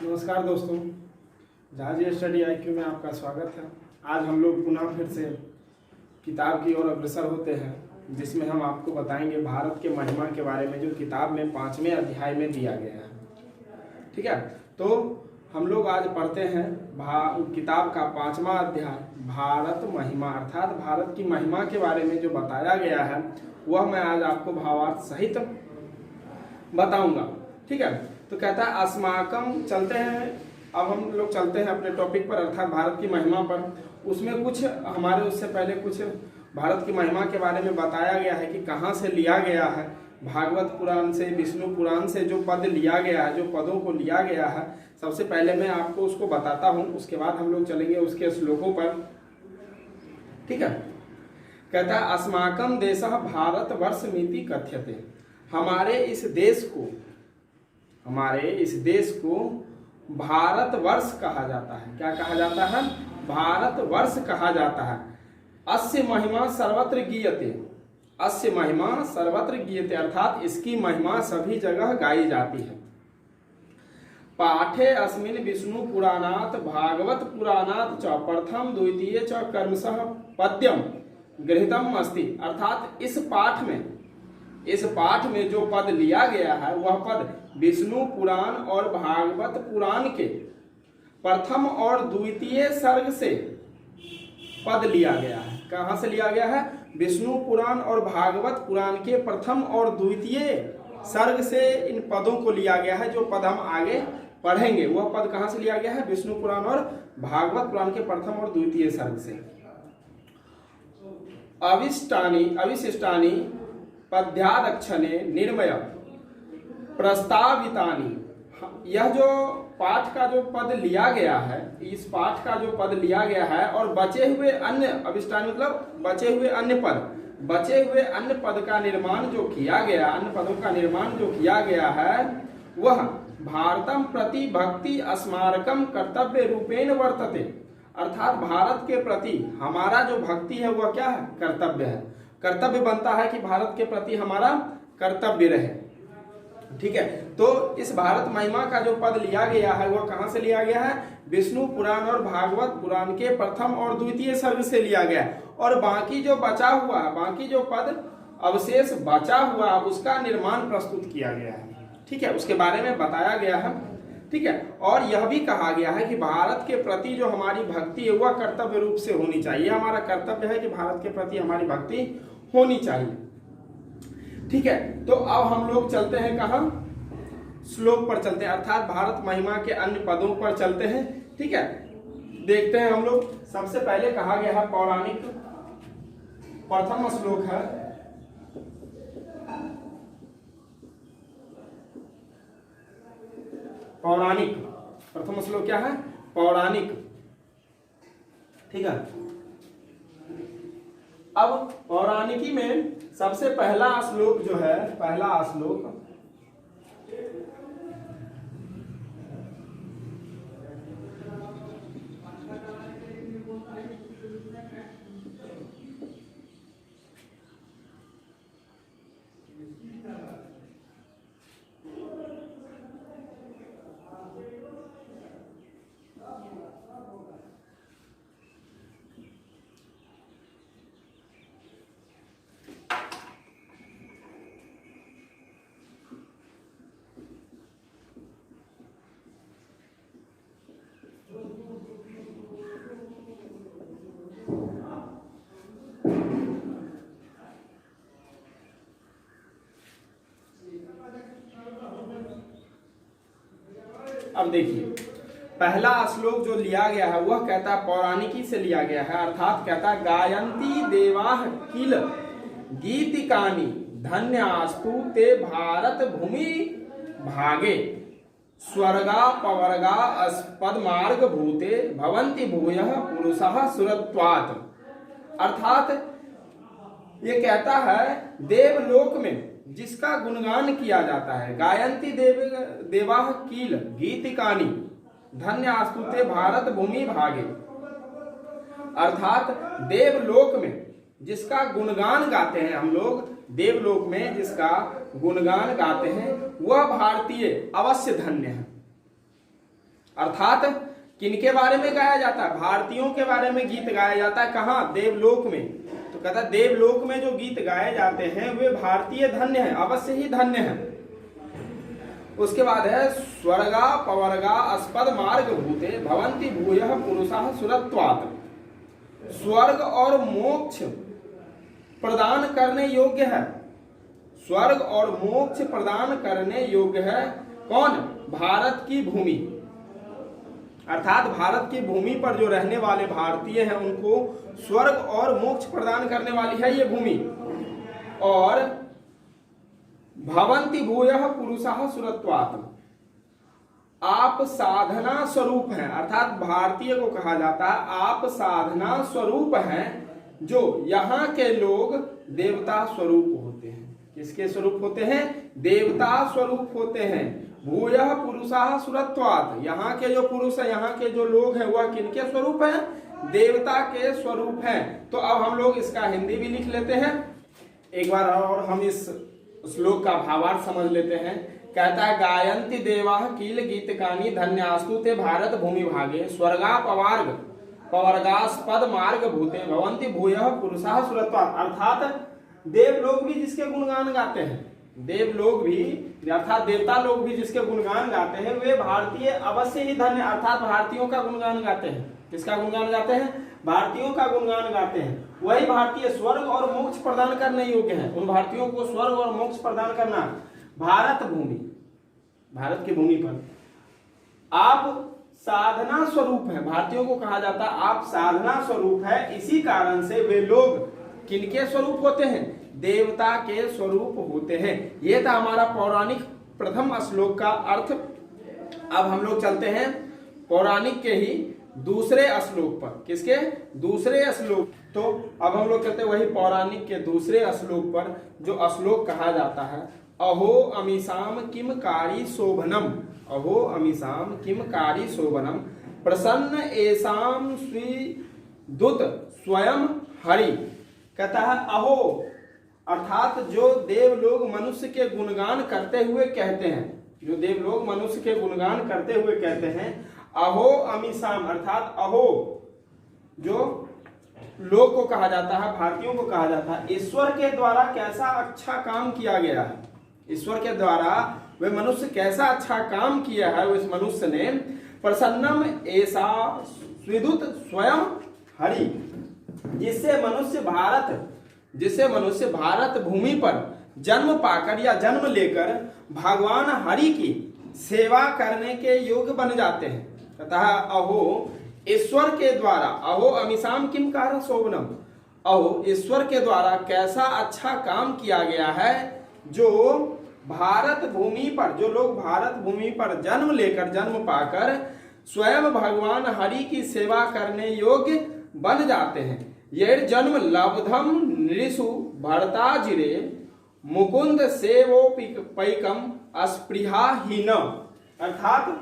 नमस्कार दोस्तों, जहाज स्टडी IQ में आपका स्वागत है। आज हम लोग पुनः फिर से किताब की ओर अग्रसर होते हैं, जिसमें हम आपको बताएंगे भारत के महिमा के बारे में, जो किताब में 5वें अध्याय में दिया गया है। ठीक है, तो हम लोग आज पढ़ते हैं किताब का 5वां अध्याय, भारत महिमा, अर्थात भारत की महिमा के बारे में जो बताया गया है वह मैं आज आपको भावार्थ सहित बताऊंगा। ठीक है, तो कहता है अस्माकम, चलते हैं अब हम लोग चलते हैं अपने टॉपिक पर, अर्थात भारत की महिमा पर। उसमें कुछ हमारे उससे पहले कुछ भारत की महिमा के बारे में बताया गया है कि कहाँ से लिया गया है। भागवत पुराण से, विष्णु पुराण से जो पद लिया गया है, जो पदों को लिया गया है, सबसे पहले मैं आपको उसको बताता हूँ, उसके बाद हम लोग चलेंगे उसके श्लोकों पर। ठीक है, कहता है अस्माकम देशः भारत वर्षमिति कथ्यते, हमारे इस देश को भारत वर्ष कहा जाता है। क्या कहा जाता है? भारत वर्ष कहा जाता है। अस्य महिमा सर्वत्र गीयते, अस्य महिमा सर्वत्र गीयते, अर्थात इसकी महिमा सभी जगह गाई जाती है। पाठे अस्मिन् विष्णु पुराणात् भागवत पुराणात् च प्रथम द्वितीय च कर्मशः पद्यम गृहीतम अस्ति, अर्थात इस पाठ में जो पद लिया गया है वह पद विष्णु पुराण और भागवत पुराण के प्रथम और द्वितीय सर्ग से पद लिया गया है। कहाँ से लिया गया है? विष्णु पुराण और भागवत पुराण के प्रथम और द्वितीय सर्ग से इन पदों को लिया गया है। जो पद हम आगे पढ़ेंगे वह पद कहाँ से लिया गया है? विष्णु पुराण और भागवत पुराण के प्रथम और द्वितीय सर्ग से। अविशिष्टानि पद्यादक्षणे निर्मय प्रस्तावितानि, यह जो पाठ का जो पद लिया गया है, इस पाठ का जो पद लिया गया है और बचे हुए अन्य, अविष्टानि मतलब बचे हुए अन्य पद का निर्माण जो किया गया, अन्य पदों का निर्माण जो किया गया है वह भारतम प्रति भक्ति स्मारकम कर्तव्य रूपेण वर्तते, अर्थात भारत के प्रति हमारा जो भक्ति है वह क्या है? कर्तव्य है। कर्तव्य बनता है कि भारत के प्रति हमारा कर्तव्य रहे। ठीक है, तो इस भारत महिमा का जो पद लिया गया है वह कहाँ से लिया गया है? विष्णु पुराण और भागवत पुराण के प्रथम और द्वितीय सर्ग से लिया गया, और बाकी जो बचा हुआ, बाकी जो पद अवशेष बचा हुआ उसका निर्माण प्रस्तुत किया गया है। ठीक है, उसके बारे में बताया गया है। ठीक है, और यह भी कहा गया है कि भारत के प्रति जो हमारी भक्ति है वह कर्तव्य रूप से होनी चाहिए। हमारा कर्तव्य है कि भारत के प्रति हमारी भक्ति होनी चाहिए। ठीक है, तो अब हम लोग चलते हैं कहाँ? श्लोक पर चलते हैं, अर्थात भारत महिमा के अन्य पदों पर चलते हैं। ठीक है, देखते हैं हम लोग। सबसे पहले कहा गया है पौराणिक, प्रथम श्लोक है पौराणिक। प्रथम श्लोक क्या है? पौराणिक। ठीक है, अब पौराणिकी में सबसे पहला श्लोक जो है, पहला श्लोक अब देखिए, पहला श्लोक जो लिया गया है वह कहता है पौराणिकी से लिया गया है, अर्थात कहता है गायन्ति देवाः किल गीतिकानि धन्यास्तु ते भारत भूमि भागे स्वर्गा पवर्गा पद्मार्ग भूते भवन्ति भूयः पुरुषः सुरत्वात्, अर्थात ये कहता है देवलोक में जिसका गुणगान किया जाता है, गायन्ति देवाः किल गीतिकानि धन्यास्तु ते भारत भूमि भागे, अर्थात देवलोक में जिसका गुणगान गाते हैं हम लोग, देवलोक में जिसका गुणगान गाते हैं वह भारतीय अवश्य धन्य है। अर्थात किनके बारे में गाया जाता है? भारतीयों के बारे में गीत गाया जाता है। कहाँ? देवलोक में। तो कहता है देवलोक में जो गीत गाए जाते हैं वे भारतीय धन्य हैं, अवश्य ही धन्य हैं। उसके बाद है स्वर्गा पवर्गा अस्पद मार्ग भूते भवंति भूयः पुरुषाः सुरत्वात्। स्वर्ग और मोक्ष प्रदान करने योग्य है, स्वर्ग और मोक्ष प्रदान करने योग्य है कौन? भारत की भूमि। अर्थात भारत की भूमि पर जो रहने वाले भारतीय हैं उनको स्वर्ग और मोक्ष प्रदान करने वाली है ये भूमि। और भवंति भूयः पुरुषाः सुरत्वात्, आप साधना स्वरूप हैं। अर्थात भारतीय को कहा जाता है आप साधना स्वरूप हैं, जो यहाँ के लोग देवता स्वरूप होते हैं। किसके स्वरूप होते हैं? देवता स्वरूप होते हैं। भूयः पुरुषाः सुरत्वात्, यहाँ के जो पुरुष है, यहाँ के जो लोग हैं वह किनके स्वरूप हैं? देवता के स्वरूप हैं। तो अब हम लोग इसका हिंदी भी लिख लेते हैं एक बार और हम इस श्लोक का भावार्थ समझ लेते हैं। कहता है गायन्ति देवाः कील गीतकानि धन्यास्तु ते भारत भूमि भागे स्वर्गा पवार्ग पवर्गास्पद मार्ग भूते भवन्ति भूयः पुरुषाः सुरत्वात्। अर्थात देव लोग भी जिसके गुणगान गाते हैं, देव लोग भी अर्थात देवता लोग भी जिसके गुणगान गाते हैं वे भारतीय अवश्य ही धन्य, अर्थात भारतीयों का गुणगान गाते हैं। किसका गुणगान गाते हैं? भारतीयों का गुणगान गाते हैं। वही भारतीय स्वर्ग और मोक्ष प्रदान करने योग्य है। उन भारतीयों को स्वर्ग और मोक्ष प्रदान करना। भारत भूमि, भारत की भूमि पर आप साधना स्वरूप है। भारतीयों को कहा जाता है आप साधना स्वरूप है। इसी कारण से वे लोग किनके स्वरूप होते हैं? देवता के स्वरूप होते हैं। यह था हमारा पौराणिक प्रथम श्लोक का अर्थ। अब हम लोग चलते हैं पौराणिक के ही दूसरे श्लोक पर। किसके? दूसरे श्लोक। तो अब हम लोग चलते हैं वही पौराणिक के दूसरे श्लोक पर, जो श्लोक कहा जाता है अहो अमीसाम किम कारी शोभनम, अहो अमीसाम किम कारी शोभनम प्रसन्न एसाम स्वीदुत स्वयं हरि। कहता है अहो, अर्थात जो देव लोग मनुष्य के गुणगान करते हुए कहते हैं, जो देव लोग मनुष्य के गुणगान करते हुए कहते हैं अहो अमीसाम, अर्थात अहो जो लोग को कहा जाता है, भारतीयों को कहा जाता है, ईश्वर के द्वारा कैसा अच्छा काम किया गया है। ईश्वर के द्वारा वे मनुष्य कैसा अच्छा काम किया है उस मनुष्य ने। प्रसन्नम ऐसा स्विदुत स्वयं हरि, जिससे मनुष्य भारत भूमि पर जन्म पाकर या जन्म लेकर भगवान हरि की सेवा करने के योग्य बन जाते हैं। अतः अहो ईश्वर के द्वारा, अहो अमीसाम किम कार शोभनम, अहो ईश्वर के द्वारा कैसा अच्छा काम किया गया है, जो भारत भूमि पर, जो लोग भारत भूमि पर जन्म लेकर जन्म पाकर स्वयं भगवान हरि की सेवा करने योग्य बन जाते हैं। ये जन्म लब्धम नृषु भरताजिरे मुकुंद सेवोपैकम अस्पृहाहीन, अर्थात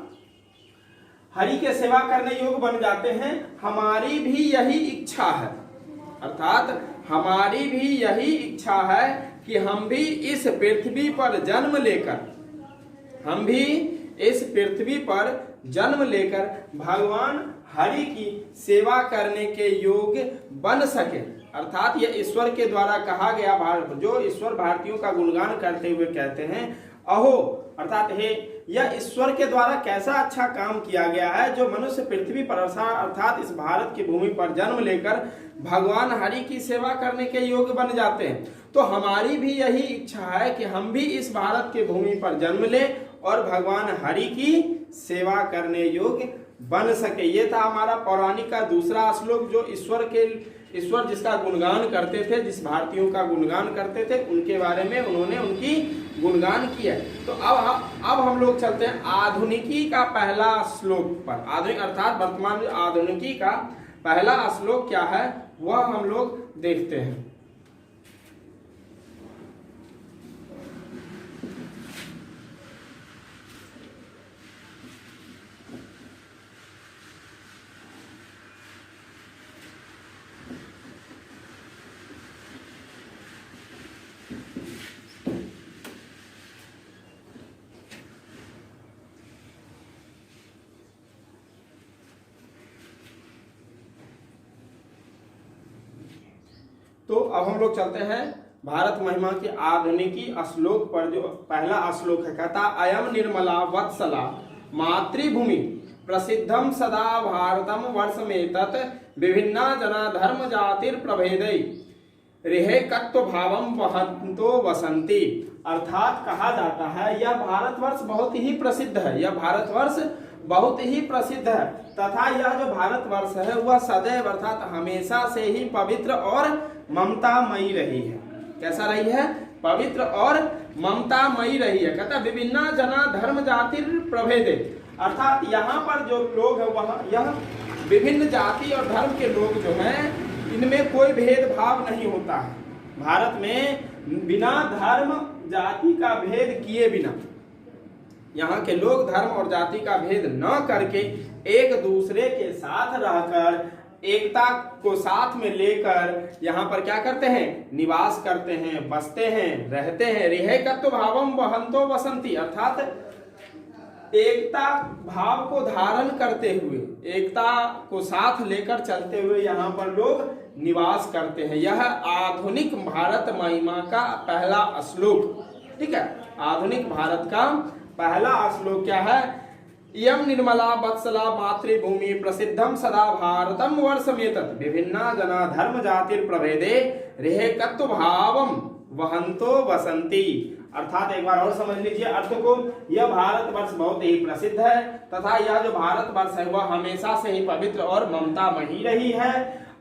हरि के सेवा करने योग्य बन जाते हैं। हमारी भी यही इच्छा है, अर्थात हमारी भी यही इच्छा है कि हम भी इस पृथ्वी पर जन्म लेकर, हम भी इस पृथ्वी पर जन्म लेकर भगवान हरि की सेवा करने के योग्य बन सके। अर्थात यह ईश्वर के द्वारा कहा गया, जो ईश्वर भारतीयों का गुणगान करते हुए कहते हैं अहो, अर्थात हे, यह ईश्वर के द्वारा कैसा अच्छा काम किया गया है, जो मनुष्य पृथ्वी पर अर्थात इस भारत की भूमि पर जन्म लेकर भगवान हरि की सेवा करने के योग्य बन जाते हैं। तो हमारी भी यही इच्छा है कि हम भी इस भारत की भूमि पर जन्म लें और भगवान हरि की सेवा करने योग्य बन सके। ये था हमारा पौराणिक का दूसरा श्लोक, जो ईश्वर जिसका गुणगान करते थे, जिस भारतीयों का गुणगान करते थे, उनके बारे में उन्होंने उनकी गुणगान किया। तो अब हम लोग चलते हैं आधुनिकी का पहला श्लोक पर। आधुनिक अर्थात वर्तमान आधुनिकी का पहला श्लोक क्या है वह हम लोग देखते हैं। तो अब हम लोग चलते हैं भारत महिमा के आधुनिकी श्लोक पर। जो पहला श्लोक है, कहता अयम निर्मला वत्सला मातृभूमि प्रसिद्धम सदा भारतम वर्षमेतत् विभिन्ना जना धर्म जातिर प्रभेदै रेहेकत्व भावम वहंतो वसंती। अर्थात कहा जाता है यह भारतवर्ष बहुत ही प्रसिद्ध है, यह भारतवर्ष बहुत ही प्रसिद्ध है तथा यह जो भारतवर्ष है वह सदैव अर्थात हमेशा से ही पवित्र और ममतामयी रही है। कैसा रही है? पवित्र और ममतामयी रही है। कहता विभिन्ना जना धर्म जाति प्रभेदे, अर्थात यहाँ पर जो लोग है वह यह विभिन्न जाति और धर्म के लोग जो हैं इनमें कोई भेदभाव नहीं होता है। भारत में बिना धर्म जाति का भेद किए बिना यहाँ के लोग धर्म और जाति का भेद न करके एक दूसरे के साथ रहकर एकता को साथ में लेकर यहाँ पर क्या करते हैं? निवास करते हैं, बसते हैं, रहते हैं। रेहेकत्व भावम वहंतो वसंती, अर्थात एकता भाव को धारण करते हुए, एकता को साथ लेकर चलते हुए यहाँ पर लोग निवास करते हैं। यह आधुनिक भारत महिमा का पहला श्लोक। ठीक है, आधुनिक भारत का पहला श्लोक क्या है? इयम निर्मला वत्सला मातृभूमि प्रसिद्धम सदा भारतम वर्षमेतत् विभिन्ना जना धर्म जातिर प्रभेदे रेहेकत्व भावम वहंतो वसंती। अर्थात एक बार और समझ लीजिए अर्थ को। यह भारतवर्ष बहुत ही प्रसिद्ध है तथा यह जो भारतवर्ष है वह हमेशा से ही पवित्र और ममतामयी रही है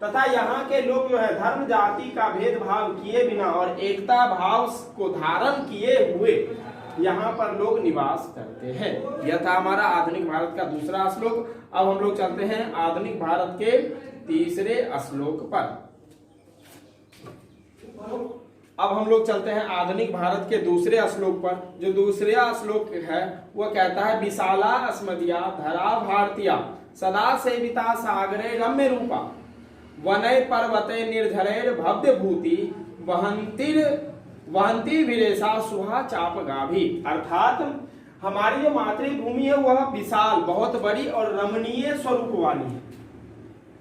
तथा यहाँ के लोग जो है धर्म जाति का भेदभाव किए बिना और एकता भाव को धारण किए हुए यहाँ पर लोग निवास करते हैं। यह था हमारा आधुनिक भारत का दूसरा श्लोक। अब हम लोग चलते हैं आधुनिक भारत के तीसरे श्लोक पर। अब हम लोग चलते हैं आधुनिक भारत के दूसरे श्लोक पर। जो दूसरे श्लोक है वह कहता है विशाला अस्मदिया धरा भारतीया सदा सेविता सागरे रम्य रूपा वनय पर्वते निर्झरेर भव्य भूति वहंती विरेशा सुहा चाप गाभी। अर्थात हमारी जो मातृभूमि है वह विशाल, बहुत बड़ी और रमणीय स्वरूप वाली है।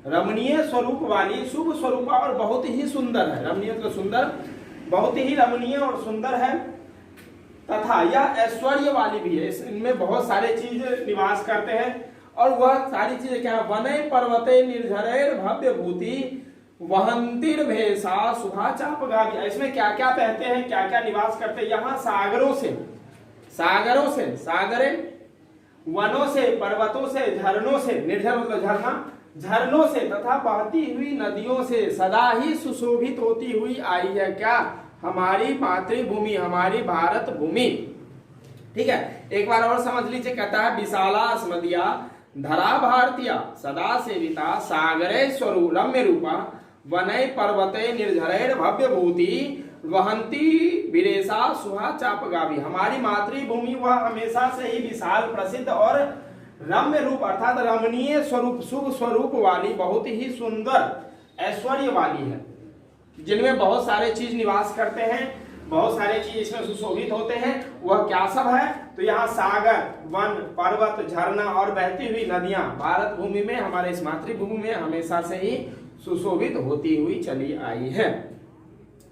रमणीय स्वरूप वाली, शुभ स्वरूपा और बहुत ही सुंदर है। रमणीय मतलब सुंदर, बहुत ही रमणीय और सुंदर है तथा यह ऐश्वर्य वाली भी है। इनमें बहुत सारे चीज निवास करते हैं और वह सारी चीजें क्या है? वनय पर्वते निर्झरेर भव्य भूति वहंतिर भेषा सुहा चाप गाभी। इसमें क्या क्या पहनते हैं, क्या क्या निवास करते हैं? यहाँ सागरों से सागरे, वनों से, पर्वतों से, झरनों से, निर्झर मतलब झरना, झरनों से तथा बहती हुई नदियों से सदा ही सुशोभित होती हुई आई है क्या? हमारी मातृभूमि, हमारी भारत भूमि। ठीक है, एक बार और समझ लीजिए। कहता है विशाला अस्मदिया धरा भारतीया सदा सेविता सागरे स्वरूप रम्य रूपा वनय पर्वते निर्झरेर भव्य भूति वहंती विरेशा सुहा चाप गावी। हमारी मातृभूमि वह हमेशा से ही विशाल, प्रसिद्ध और रम्य रूप अर्थात रमणीय स्वरूप, शुभ स्वरूप वाली, बहुत ही सुंदर, ऐश्वर्य वाली है, जिनमें बहुत सारे चीज निवास करते हैं, बहुत सारे चीज इसमें सुशोभित होते हैं। वह क्या सब है? तो यहाँ सागर, वन, पर्वत, झरना और बहती हुई नदियां भारत भूमि में, हमारे इस मातृभूमि में हमेशा से ही सुशोभित होती हुई चली आई है।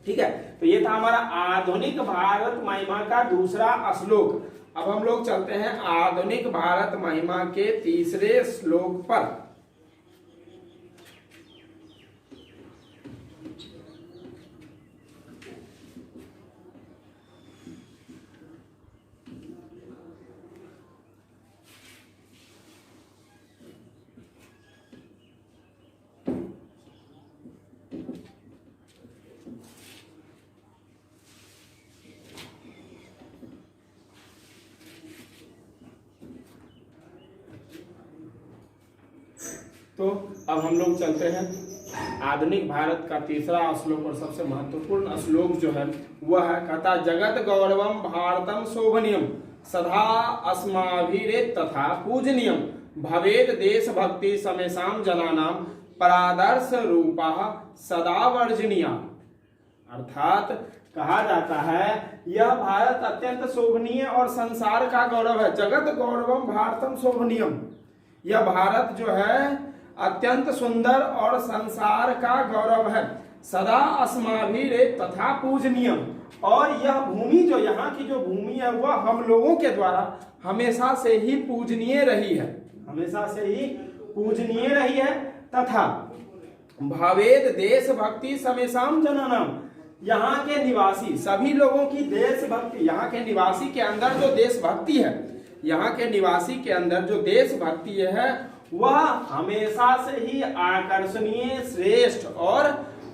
ठीक है, तो ये था हमारा आधुनिक भारत महिमा का दूसरा श्लोक। अब हम लोग चलते हैं आधुनिक भारत महिमा के तीसरे श्लोक पर। तो अब हम लोग चलते हैं आधुनिक भारत का तीसरा श्लोक और सबसे महत्वपूर्ण श्लोक जो है वह है, कहता जगत गौरवम भारतम शोभनीयम सदा अस्माभिरेत तथा पूजनीयम भवेद देश भक्ति समेषाम जनानाम परादर्श रूपा सदा वर्जनीया। अर्थात कहा जाता है यह भारत अत्यंत शोभनीय और संसार का गौरव है। जगत गौरवम भारतम शोभनीयम, यह भारत जो है अत्यंत सुंदर और संसार का गौरव है सदा अस्माभिरे तथा पूजनीयम, और यह भूमि जो यहाँ की जो भूमि है वह हम लोगों के द्वारा हमेशा से ही पूजनीय रही है, हमेशा से ही पूजनीय रही है। तथा भावेद देशभक्ति समेशाम जनानाम, यहाँ के निवासी सभी लोगों की देशभक्ति, यहाँ के निवासी के अंदर जो देशभक्ति है, यहाँ के निवासी के अंदर जो देशभक्ति है वह हमेशा से ही आकर्षणीय, श्रेष्ठ और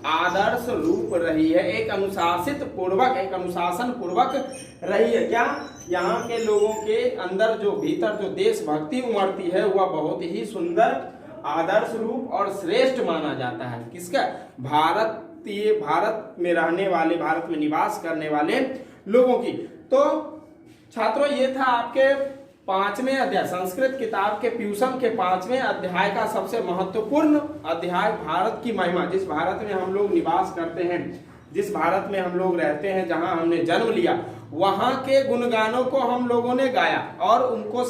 आदर्श रूप रही है, एक अनुशासित पूर्वक, एक अनुशासन पूर्वक रही है। क्या यहाँ के लोगों के अंदर जो भीतर जो देशभक्ति उमड़ती है वह बहुत ही सुंदर, आदर्श रूप और श्रेष्ठ माना जाता है। किसका? भारत में रहने वाले, भारत में निवास करने वाले लोगों की। तो छात्रों, ये था आपके 5वें अध्याय, संस्कृत किताब के प्यूसम के 5वें अध्याय का सबसे महत्वपूर्ण अध्याय, भारत की महिमा। जिस भारत में हम लोग निवास करते हैं, जिस भारत में हम लोग रहते हैं, जहां हमने जन्म लिया, वहां के गुणगानों को हम लोगों ने गाया और उनको,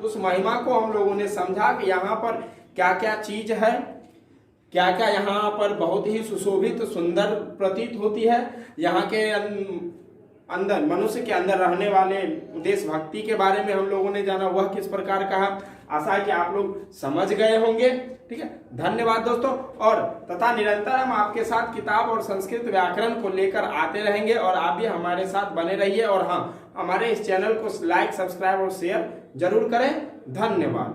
उस महिमा को हम लोगों ने समझा कि यहाँ पर क्या क्या चीज है, क्या क्या यहाँ पर बहुत ही सुशोभित, सुंदर प्रतीत होती है। यहाँ के अंदर, मनुष्य के अंदर रहने वाले देशभक्ति के बारे में हम लोगों ने जाना, वह किस प्रकार का है। आशा है कि आप लोग समझ गए होंगे। ठीक है, धन्यवाद दोस्तों। और तथा निरंतर हम आपके साथ किताब और संस्कृत व्याकरण को लेकर आते रहेंगे और आप भी हमारे साथ बने रहिए। और हाँ, हमारे इस चैनल को लाइक, सब्सक्राइब और शेयर जरूर करें। धन्यवाद।